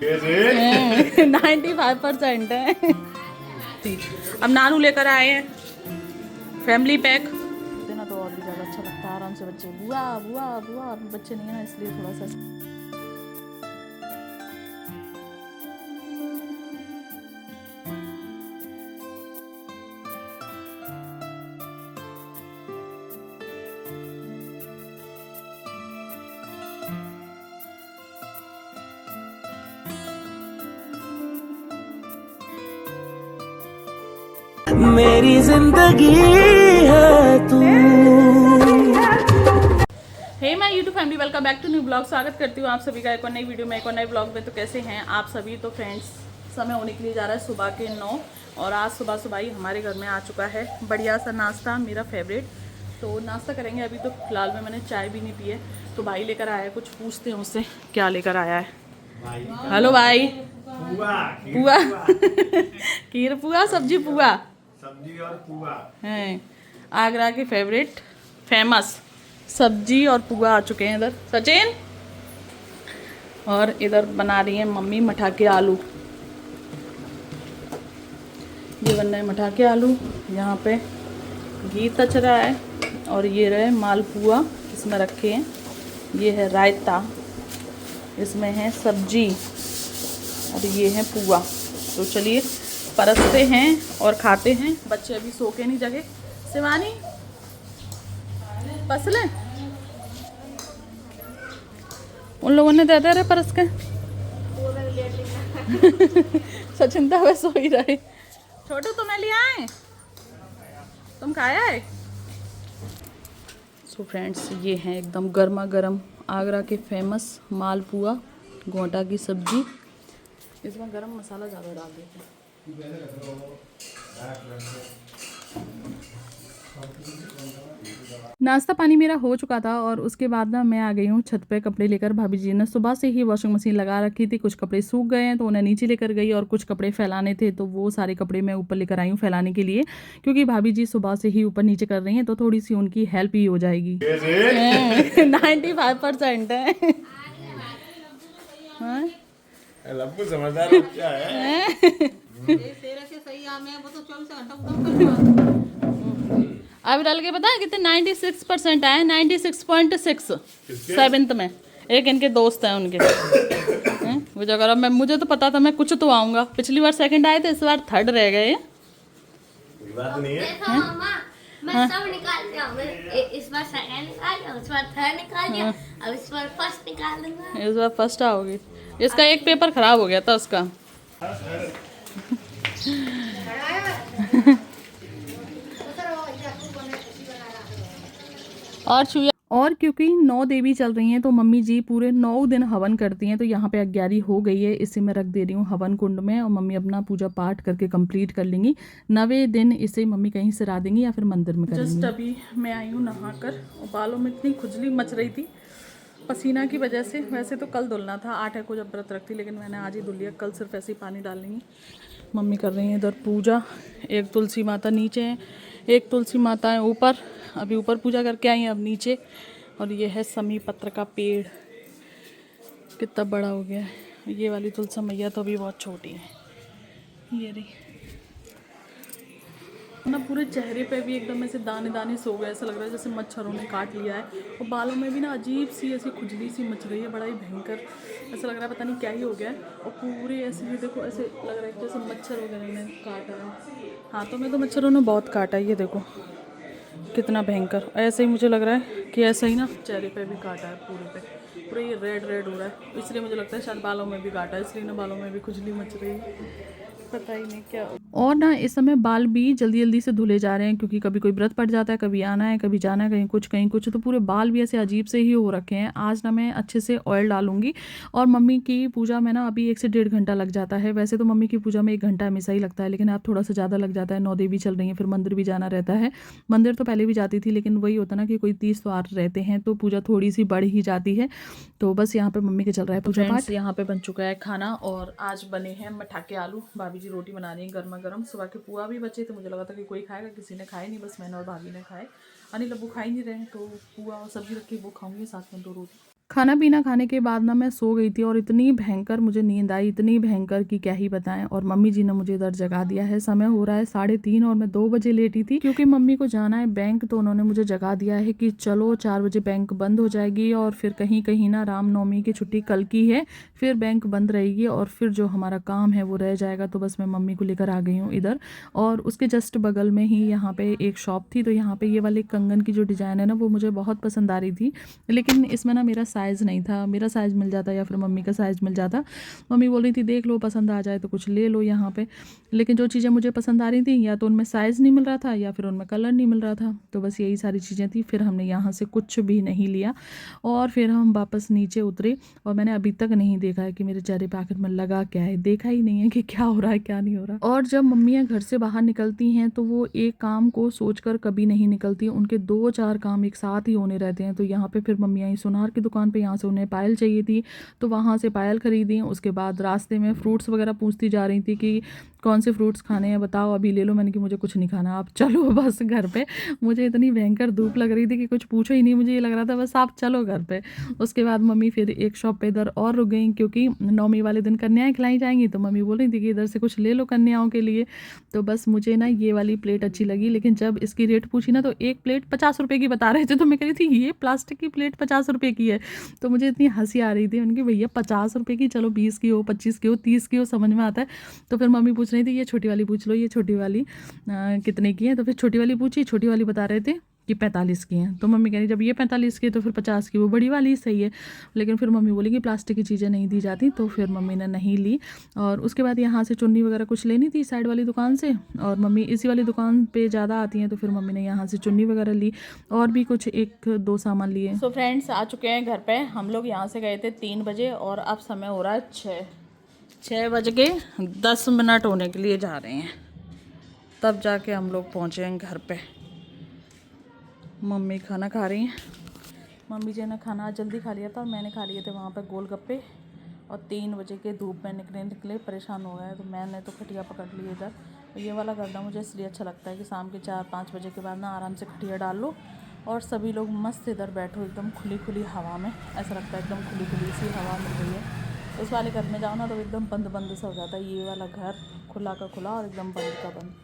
95% है। अब नानू लेकर आए हैं फैमिली पैक देना, तो और भी ज़्यादा अच्छा लगता है। आराम से बच्चे बुआ बुआ बुआ, बच्चे नहीं है ना इसलिए थोड़ा सा। मेरी जिंदगी है तू। Hey my YouTube family, welcome back to new blog. स्वागत करती हूँ आप सभी का एक और नई वीडियो में, एक और नए ब्लॉग में। तो कैसे हैं आप सभी? तो फ्रेंड्स, समय होने के लिए जा रहा है सुबह के 9 और आज सुबह सुबह ही हमारे घर में आ चुका है बढ़िया सा नाश्ता, मेरा फेवरेट। तो नाश्ता करेंगे। अभी तो फिलहाल में मैंने चाय भी नहीं पी है, तो भाई लेकर आया है। कुछ पूछते हैं उससे क्या लेकर आया है। हेलो भाई। पुआ खीर पुआ, सब्जी पुआ, सब्जी और पुआ हैं आगरा के फेवरेट फेमस सब्जी और पुआ आ चुके हैं इधर सचिन। और इधर बना रही हैं मम्मी मठाके आलू। ये बन रहे हैं मठाके आलू, यहाँ पे घी तच रहा है और ये रहे मालपुआ इसमें रखे हैं। ये है रायता, इसमें है सब्जी और ये है पुआ। तो चलिए परसते हैं और खाते हैं। बच्चे अभी सो के नहीं जगे। शिवानी पस ले, उन लोगों ने दे दे रहे परस के। सचिन तो वह सो ही रहे। छोटू तुम्हें लिया है, तुम खाया है? सो फ्रेंड्स, ये हैं एकदम गर्मा गर्म आगरा के फेमस मालपुआ, गोटा की सब्जी। इसमें गरम मसाला ज़्यादा डाल देते हैं। नाश्ता पानी मेरा हो चुका था और उसके बाद ना मैं आ गई हूँ छत पे कपड़े लेकर। भाभी जी ने सुबह से ही वॉशिंग मशीन लगा रखी थी। कुछ कपड़े सूख गए हैं तो उन्हें नीचे लेकर गई और कुछ कपड़े फैलाने थे तो वो सारे कपड़े मैं ऊपर लेकर आई हूँ फैलाने के लिए, क्योंकि भाभी जी सुबह से ही ऊपर नीचे कर रही हैं तो थोड़ी सी उनकी हेल्प ही हो जाएगी। 95% है। हाँ? लब्बू समझदार बच्चा है। अब डाल के पता है कितने 96% आए, 96.6 सेवेंथ में। एक इनके दोस्त हैं उनके हैं? वो जगह अब मैं, मुझे तो पता था मैं कुछ तो आऊँगा। पिछली बार सेकंड आए थे, इस बार थर्ड रह गए। कोई बात नहीं है। मैं सब निकाल दिया। मैं इस बार सेकंड निकाल दिया, इस बार थर्ड निकाल दिया, अब इस बार फर्स्ट निकाल दूंगा। इस बार फर्स्ट आओगी। इसका एक पेपर खराब हो गया था उसका। और छुया, और क्योंकि 9 देवी चल रही हैं तो मम्मी जी पूरे 9 दिन हवन करती हैं। तो यहाँ पे 11 हो गई है, इसे मैं रख दे रही हूँ हवन कुंड में और मम्मी अपना पूजा पाठ करके कंप्लीट कर लेंगी। 9वें दिन इसे मम्मी कहीं से ला देंगी या फिर मंदिर में करेंगी। जस्ट अभी मैं आई हूँ नहाकर और बालों में इतनी खुजली मच रही थी पसीना की वजह से। वैसे तो कल धुलना था, 8 को जब व्रत रखती, लेकिन मैंने आज ही धुल लिया। कल सिर्फ ऐसे ही पानी डाल लेंगी। मम्मी कर रही हैं इधर पूजा। एक तुलसी माता नीचे है, एक तुलसी माता है ऊपर। अभी ऊपर पूजा करके आई हैं, अब नीचे। और ये है समी पत्र का पेड़, कितना बड़ा हो गया है। ये वाली तुलसी मैया तो अभी बहुत छोटी है। ये रही ना, पूरे चेहरे पे भी एकदम ऐसे दाने दाने सो गए। ऐसा लग रहा है जैसे मच्छरों ने काट लिया है। और बालों में भी ना अजीब सी ऐसी खुजली सी मच रही है, बड़ा ही भयंकर। ऐसा लग रहा है पता नहीं क्या ही हो गया है। और पूरे ऐसे भी देखो, ऐसे लग रहा है कि जैसे मच्छर वगैरह ने काटा है। हाथों में तो मच्छरों ने बहुत काटा है, ये देखो कितना भयंकर। ऐसे ही मुझे लग रहा है कि ऐसा ही ना चेहरे पे भी काटा है, पूरे पे पूरा ये रेड रेड हो रहा है। इसलिए मुझे लगता है शायद बालों में भी काटा है, इसलिए ना बालों में भी खुजली मच रही है। पता ही नहीं क्या। और ना इस समय बाल भी जल्दी जल्दी से धुले जा रहे हैं, क्योंकि कभी कोई व्रत पड़ जाता है, कभी आना है, कभी जाना है, कहीं कुछ। तो पूरे बाल भी ऐसे अजीब से ही हो रखे हैं। आज ना मैं अच्छे से ऑयल डालूंगी। और मम्मी की पूजा में ना अभी 1 से 1.5 घंटा लग जाता है। वैसे तो मम्मी की पूजा में 1 घंटा हमेशा ही लगता है, लेकिन अब थोड़ा सा ज़्यादा लग जाता है। 9 देवी चल रही हैं, फिर मंदिर भी जाना रहता है। मंदिर तो पहले भी जाती थी, लेकिन वही होता ना कि कोई 30 वार रहते हैं तो पूजा थोड़ी सी बढ़ ही जाती है। तो बस यहाँ पे मम्मी के चल रहा है पूजा पाठ। यहाँ पे बन चुका है खाना और आज बने हैं मठाके आलू। भाभी जी रोटी बना रही हैं गर्मा गर्म। सुबह के पुआ भी बचे थे, मुझे लगा था कि कोई खाएगा, किसी ने खाए नहीं, बस मैंने और भाभी ने खाए। अनिल अब्बू खा ही नहीं रहे हैं, तो पुआ और सब्जी रखी वो खाऊंगी, साथ में 2 रोटी। खाना पीना खाने के बाद ना मैं सो गई थी और इतनी भयंकर मुझे नींद आई, इतनी भयंकर कि क्या ही बताएं। और मम्मी जी ने मुझे इधर जगा दिया है। समय हो रहा है 3:30 और मैं 2 बजे लेटी थी क्योंकि मम्मी को जाना है बैंक, तो उन्होंने मुझे जगा दिया है कि चलो 4 बजे बैंक बंद हो जाएगी और फिर कहीं कहीं ना रामनवमी की छुट्टी कल की है, फिर बैंक बंद रहेगी और फिर जो हमारा काम है वो रह जाएगा। तो बस मैं मम्मी को लेकर आ गई हूँ इधर। और उसके जस्ट बगल में ही यहाँ पे एक शॉप थी, तो यहाँ पे ये वाले कंगन की जो डिज़ाइन है ना वो मुझे बहुत पसंद आ रही थी, लेकिन इसमें ना मेरा साइज़ नहीं था। मेरा साइज़ मिल जाता या फिर मम्मी का साइज़ मिल जाता। मम्मी बोल रही थी देख लो, पसंद आ जाए तो कुछ ले लो यहाँ पे, लेकिन जो चीज़ें मुझे पसंद आ रही थी या तो उनमें साइज़ नहीं मिल रहा था या फिर उनमें कलर नहीं मिल रहा था। तो बस यही सारी चीज़ें थी। फिर हमने यहाँ से कुछ भी नहीं लिया और फिर हम वापस नीचे उतरे। और मैंने अभी तक नहीं देखा है कि मेरे चेहरे पे आखिर में लगा क्या है, देखा ही नहीं है कि क्या हो रहा है क्या नहीं हो रहा। और जब मम्मियाँ घर से बाहर निकलती हैं तो वो एक काम को सोचकर कभी नहीं निकलती, उनके 2-4 काम एक साथ ही होने रहते हैं। तो यहाँ पे फिर मम्मियाँ सुनार की दुकान पे, यहाँ से उन्हें पायल चाहिए थी तो वहाँ से पायल खरीदी। उसके बाद रास्ते में फ्रूट्स वगैरह पूछती जा रही थी कि कौन से फ्रूट्स खाने हैं बताओ, अभी ले लो। मैंने कि मुझे कुछ नहीं खाना, आप चलो बस घर पे। मुझे इतनी भयंकर धूप लग रही थी कि कुछ पूछो ही नहीं, मुझे ये लग रहा था बस आप चलो घर पे। उसके बाद मम्मी फिर एक शॉप पे इधर और रुक गई क्योंकि नवमी वाले दिन कन्याएं खिलाई जाएंगी, तो मम्मी बोल रही थी कि इधर से कुछ ले लो कन्याओं के लिए। तो बस मुझे ना ये वाली प्लेट अच्छी लगी, लेकिन जब इसकी रेट पूछी ना तो एक प्लेट 50 रुपये की बता रहे थे। तो मैं कह रही थी ये प्लास्टिक की प्लेट 50 रुपये की है। तो मुझे इतनी हंसी आ रही थी उनकी, भैया 50 रुपये की, चलो 20 की हो, 25 की हो, 30 की हो, समझ में आता है। तो फिर मम्मी पूछ रही थी ये छोटी वाली पूछ लो, ये छोटी वाली कितने की है। तो फिर छोटी वाली पूछी, छोटी वाली बता रहे थे कि 45 की हैं। तो मम्मी कह रही जब ये 45 की है तो फिर 50 की वो बड़ी वाली सही है। लेकिन फिर मम्मी बोली कि प्लास्टिक की चीज़ें नहीं दी जाती, तो फिर मम्मी ने नहीं ली। और उसके बाद यहाँ से चुन्नी वगैरह कुछ लेनी थी साइड वाली दुकान से, और मम्मी इसी वाली दुकान पे ज़्यादा आती हैं, तो फिर मम्मी ने यहाँ से चुन्नी वगैरह ली और भी कुछ 1-2 सामान लिए। सो फ्रेंड्स आ चुके हैं घर पर। हम लोग यहाँ से गए थे 3 बजे और अब समय हो रहा है 6:10 होने के लिए जा रहे हैं, तब जाके हम लोग पहुँचे हैं घर पे। मम्मी खाना खा रही हैं। मम्मी जी ने खाना जल्दी खा लिया था और मैंने खा लिए थे वहाँ पे गोलगप्पे। और 3 बजे के धूप में निकले परेशान हो गए, तो मैंने तो खटिया पकड़ ली इधर। तो ये वाला गर्दा मुझे इसलिए अच्छा लगता है कि शाम के 4-5 बजे के बाद ना आराम से खटिया डाल लो और सभी लोग मस्त इधर बैठो एकदम खुली खुली हवा में। ऐसा लगता है एकदम खुली खुली सी हवा मिल रही है। उस वाले घर में जाओ ना तो एकदम बंद बंद सा हो जाता है। ये वाला घर खुला का खुला और एकदम बंद का बंद।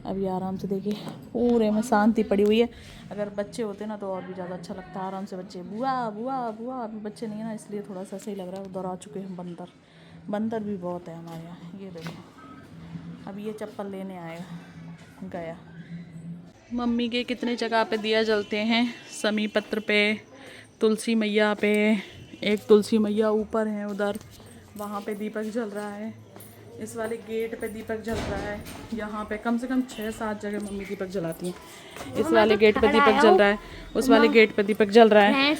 अभी आराम से देखिए पूरे में शांति पड़ी हुई है। अगर बच्चे होते ना तो और भी ज़्यादा अच्छा लगता है। आराम से बच्चे बुआ बुआ बुआ, अभी बच्चे नहीं है ना इसलिए थोड़ा सा सही लग रहा है। उधर आ चुके हैं बंदर, बंदर भी बहुत है हमारे यहाँ। ये देखो अभी ये चप्पल लेने आएगा, गया। मम्मी के कितने जगह पे दिया जलते हैं, समी पत्र पे, तुलसी मैया पे, एक तुलसी मैया ऊपर है उधर, वहाँ पे दीपक जल रहा है। इस वाले गेट पे दीपक जल रहा है। यहाँ पे कम से कम 6-7 जगह मम्मी दीपक जलाती हैं। इस वाले गेट पे दीपक जल रहा है, उस वाले गेट पे दीपक जल रहा है।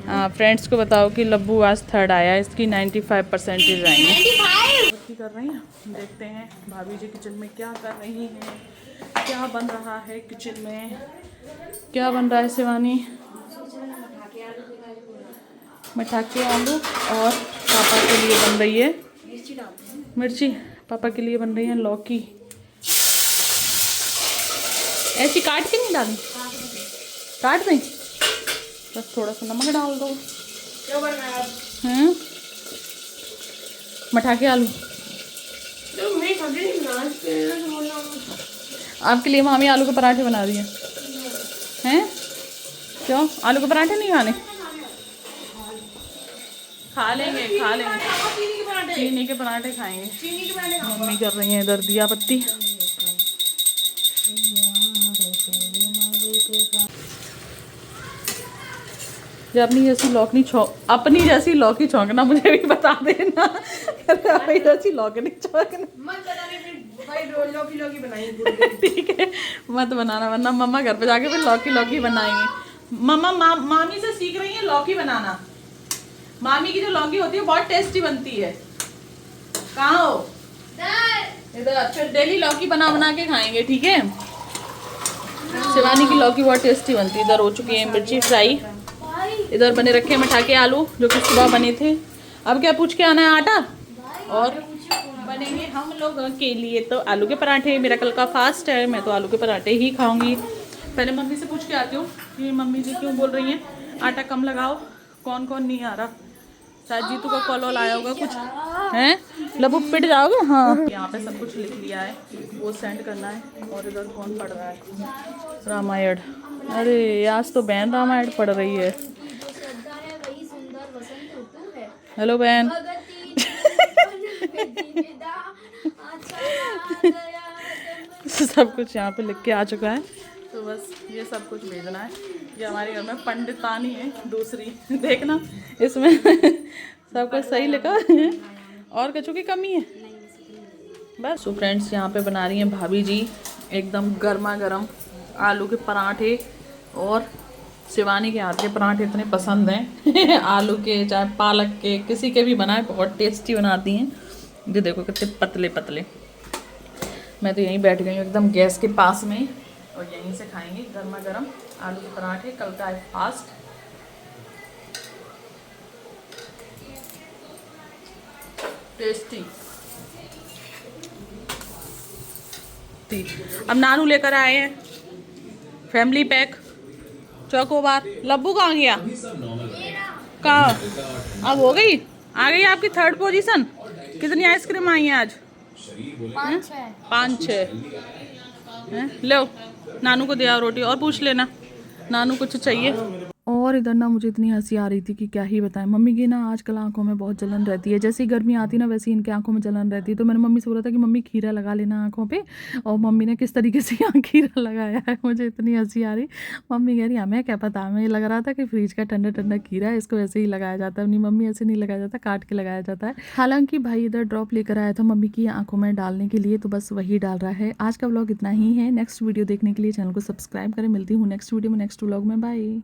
हाँ फ्रेंड्स को बताओ कि लब्बू आज 3rd आया, इसकी 95% आएंगे। कर रही हैं, देखते हैं भाभी जी किचन में क्या कर रही हैं, क्या बन रहा है किचन में, क्या बन रहा है शिवानी। मठाके आलू और पापा के लिए बन रही है मिर्ची, पापा के लिए बन रही है लौकी। ऐसी काट के नहीं डाली, काट दें बस, थोड़ा सा नमक डाल दो। मठाके आलू आपके लिए मामी आलू के पराठे बना रही हैं। क्यों आलू के पराठे नहीं खाने? खा लेंगे चीनी के पराठे खाएंगे। मम्मी कर रही हैं इधर दिया बत्ती। जब अपनी जैसी लौकी छौंकना मुझे भी बता देना। अपनी जैसी लौकी छौंकना ठीक है, मत बनाना वरना मम्मा घर पे जाके फिर लौकी बनाएंगे। मम्मा मामी से सीख रही है लौकी बनाना। मामी की जो लौकी होती है बहुत टेस्टी बनती है। कहाँ हो? इधर। फिर डेली लौकी बना के खाएंगे, ठीक है। शिवानी की लौकी बहुत टेस्टी बनती है। इधर हो चुकी है मिर्ची फ्राई, इधर बने रखे मठाके आलू जो कि सुबह बने थे। अब क्या पूछ के आना है आटा, और बनेंगे हम लोग के लिए तो आलू के पराठे। मेरा कल का फास्ट है, मैं तो आलू के पराठे ही खाऊंगी। पहले मम्मी से पूछ के आती हूँ कि मम्मी जी क्यों बोल रही हैं आटा कम लगाओ, कौन कौन नहीं आ रहा। शायद जीतू का कॉल वॉल आया होगा कुछ हैं। लबू पिट जाओगे। हाँ यहाँ पे सब कुछ लिख लिया है, वो सेंड करना है। और इधर कौन पढ़ रहा है? रामायण। अरे आज तो बहन रामायण पढ़ रही है। हेलो बहन। सब कुछ यहाँ पे लिख के आ चुका है, तो बस ये सब कुछ भेजना है। ये हमारे घर में पंडितानी है दूसरी, देखना इसमें सब कुछ सही लिखा है और कछु की कमी है बस। तो फ्रेंड्स यहाँ पे बना रही हैं भाभी जी एकदम गर्मा गर्म आलू के पराठे। और शिवानी के हाथ के पराठे इतने पसंद हैं आलू के चाहे पालक के, किसी के भी बनाए बहुत टेस्टी बनाती हैं। ये देखो कितने पतले पतले। मैं तो यहीं बैठ गई हूँ एकदम गैस के पास में, और यहीं से खाएंगे गर्मा गर्म आलू के पराठे। कल का है फास्ट। टेस्टी। अब नानू लेकर आए हैं फैमिली पैक चौकोबार। लब्बू कहाँ गया? कहाँ? अब हो गई, आ गई आपकी 3rd पोजीशन। कितनी आइसक्रीम आई है आज? 5-6 लो। नानू को दिया रोटी। और पूछ लेना नानू कुछ चाहिए। और इधर ना मुझे इतनी हंसी आ रही थी कि क्या ही बताएं। मम्मी की ना आजकल आंखों में बहुत जलन रहती है, जैसी गर्मी आती ना वैसी इनकी आंखों में जलन रहती है। तो मैंने मम्मी से बोला था कि मम्मी खीरा लगा लेना आंखों पे, और मम्मी ने किस तरीके से यहाँ खीरा लगाया है। मुझे इतनी हंसी आ रही। मम्मी कह रही हमें क्या पता, हमें लग रहा था कि फ्रिज का ठंडा ठंडा खीरा है, इसको ऐसे ही लगाया जाता है। नहीं मम्मी ऐसे नहीं लगाया जाता, काट के लगाया जाता है। हालांकि भाई इधर ड्रॉप लेकर आया था मम्मी की आंखों में डालने के लिए, तो बस वही डाल रहा है। आज का व्लॉग इतना ही है। नेक्स्ट वीडियो देखने के लिए चैनल को सब्सक्राइब करें। मिलती हूँ नेक्स्ट वीडियो में, नेक्स्ट व्लॉग में। बाय।